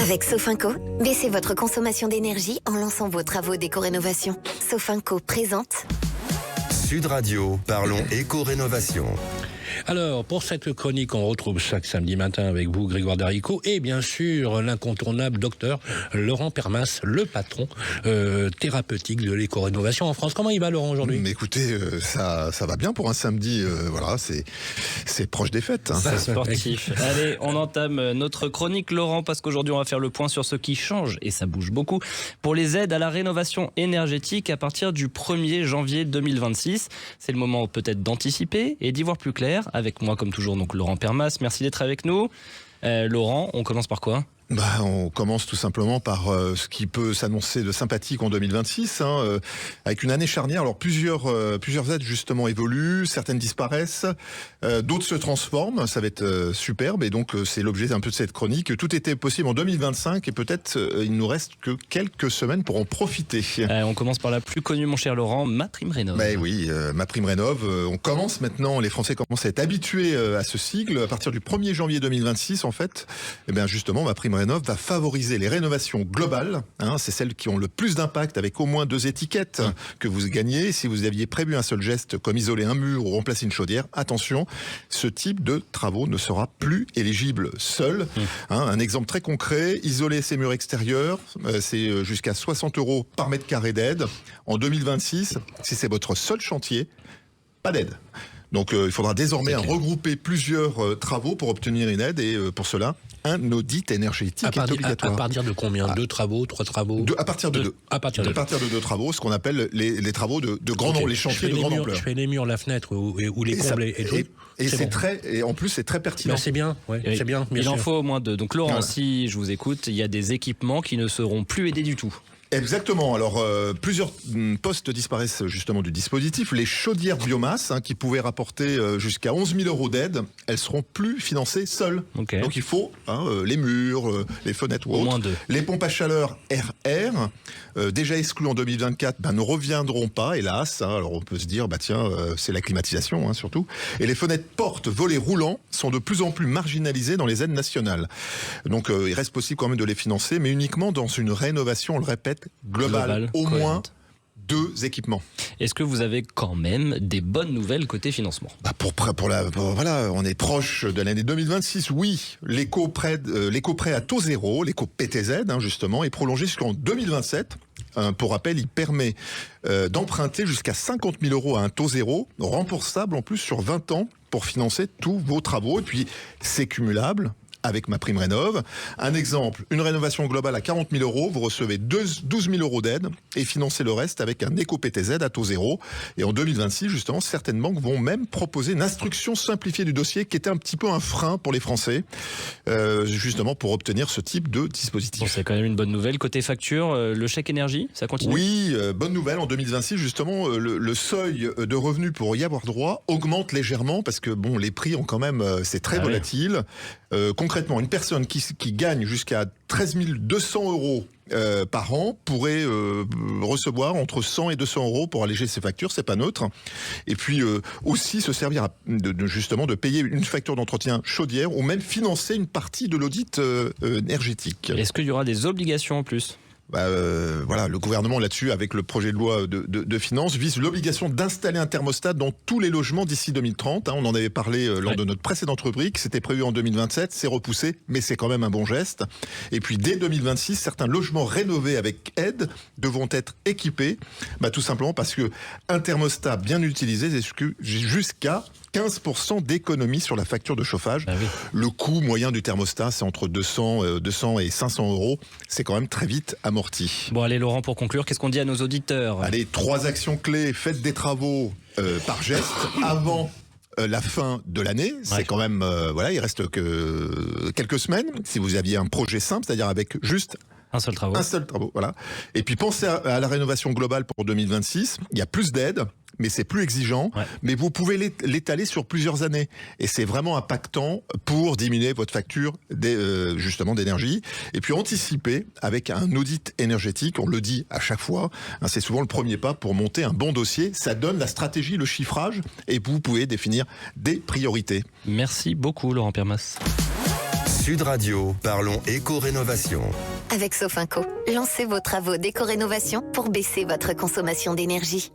Avec Sofinco, baissez votre consommation d'énergie en lançant vos travaux d'éco-rénovation. Sofinco présente Sud Radio, parlons éco-rénovation. Alors, pour cette chronique, on retrouve chaque samedi matin avec vous, Grégoire Darico, et bien sûr, l'incontournable docteur Laurent Permas, le patron thérapeutique de l'éco-rénovation en France. Comment il va, Laurent, aujourd'hui ? Mais écoutez, ça va bien pour un samedi, voilà, c'est proche des fêtes. Hein. C'est sportif. Allez, on entame notre chronique, Laurent, parce qu'aujourd'hui, on va faire le point sur ce qui change, et ça bouge beaucoup, pour les aides à la rénovation énergétique à partir du 1er janvier 2026. C'est le moment peut-être d'anticiper et d'y voir plus clair. Avec moi, comme toujours, donc Laurent Permas. Merci d'être avec nous. Laurent, on commence par quoi ? On commence tout simplement par ce qui peut s'annoncer de sympathique en 2026, avec une année charnière. Alors plusieurs aides justement évoluent, certaines disparaissent, d'autres se transforment. Ça va être superbe et donc c'est l'objet un peu de cette chronique. Tout était possible en 2025 et peut-être il nous reste que quelques semaines pour en profiter. On commence par la plus connue, mon cher Laurent, MaPrimeRénov'. Ben oui, MaPrimeRénov'. On commence maintenant, les Français commencent à être habitués à ce sigle. À partir du 1er janvier 2026, en fait, et bien justement, MaPrimeRénov' va favoriser les rénovations globales. C'est celles qui ont le plus d'impact avec au moins 2 étiquettes que vous gagnez. Si vous aviez prévu un seul geste comme isoler un mur ou remplacer une chaudière, attention, ce type de travaux ne sera plus éligible seul. Un exemple très concret, isoler ses murs extérieurs, c'est jusqu'à 60 € par mètre carré d'aide. En 2026, si c'est votre seul chantier, pas d'aide. Donc il faudra désormais regrouper plusieurs travaux pour obtenir une aide et pour cela, un audit énergétique est obligatoire. À partir de combien ? 2 travaux, 3 travaux ? À partir de 2. À partir de 2 travaux, ce qu'on appelle les travaux de grand nombre, les chantiers de grande ampleur. Je fais les murs, la fenêtre ou les combles et tout. Et en plus c'est très pertinent. C'est bien, c'est bien. Il en faut au moins 2. Donc Laurent, si je vous écoute, il y a des équipements qui ne seront plus aidés du tout. Exactement. Alors, plusieurs postes disparaissent justement du dispositif. Les chaudières biomasse, qui pouvaient rapporter jusqu'à 11 000 € d'aide, elles seront plus financées seules. Okay. Donc, il faut les murs, les fenêtres ou autres. Au moins 2. Les pompes à chaleur RR, déjà exclues en 2024, ne reviendront pas, hélas. Alors, on peut se dire, c'est la climatisation, surtout. Et les fenêtres portes, volets roulants sont de plus en plus marginalisées dans les aides nationales. Donc, il reste possible quand même de les financer, mais uniquement dans une rénovation, on le répète, global, au moins 2 équipements. Est-ce que vous avez quand même des bonnes nouvelles côté financement ? Voilà, on est proche de l'année 2026. Oui, l'éco-prêt à taux zéro, l'éco-PTZ justement, est prolongé jusqu'en 2027. Pour rappel, il permet d'emprunter jusqu'à 50 000 € à un taux zéro, remboursable en plus sur 20 ans pour financer tous vos travaux. Et puis, c'est cumulable avec MaPrimeRénov'. Un exemple, une rénovation globale à 40 000 €, vous recevez 12 000 € d'aide et financez le reste avec un éco-PTZ à taux zéro. Et en 2026, justement, certaines banques vont même proposer une instruction simplifiée du dossier qui était un petit peu un frein pour les Français, justement pour obtenir ce type de dispositif. Bon, c'est quand même une bonne nouvelle. Côté facture, le chèque énergie, ça continue ? Oui, bonne nouvelle. En 2026, justement, le seuil de revenus pour y avoir droit augmente légèrement parce que les prix ont quand même, c'est très volatile. Concrètement, une personne qui gagne jusqu'à 13 200 € par an pourrait recevoir entre 100 et 200 € pour alléger ses factures, c'est pas neutre. Et puis aussi se servir justement de payer une facture d'entretien chaudière ou même financer une partie de l'audit énergétique. Est-ce qu'il y aura des obligations en plus ? Le gouvernement là-dessus, avec le projet de loi de finances, vise l'obligation d'installer un thermostat dans tous les logements d'ici 2030. On en avait parlé lors de notre précédente rubrique. C'était prévu en 2027, c'est repoussé, mais c'est quand même un bon geste. Et puis dès 2026, certains logements rénovés avec aide devront être équipés, tout simplement parce que un thermostat bien utilisé, c'est jusqu'à 15% d'économie sur la facture de chauffage. Le coût moyen du thermostat, c'est entre 200 et 500 €. C'est quand même très vite amorti. Bon, allez, Laurent, pour conclure, qu'est-ce qu'on dit à nos auditeurs ? Allez, 3 actions clés. Faites des travaux par geste avant la fin de l'année. C'est quand même, il reste que quelques semaines. Si vous aviez un projet simple, c'est-à-dire avec juste un seul travaux, voilà. Et puis pensez à la rénovation globale pour 2026. Il y a plus d'aides, mais c'est plus exigeant. Mais vous pouvez l'étaler sur plusieurs années. Et c'est vraiment impactant pour diminuer votre facture justement d'énergie. Et puis anticiper avec un audit énergétique, on le dit à chaque fois, c'est souvent le premier pas pour monter un bon dossier. Ça donne la stratégie, le chiffrage, et vous pouvez définir des priorités. Merci beaucoup, Laurent Permas. Sud Radio, parlons éco-rénovation. Avec Sofinco, lancez vos travaux d'éco-rénovation pour baisser votre consommation d'énergie.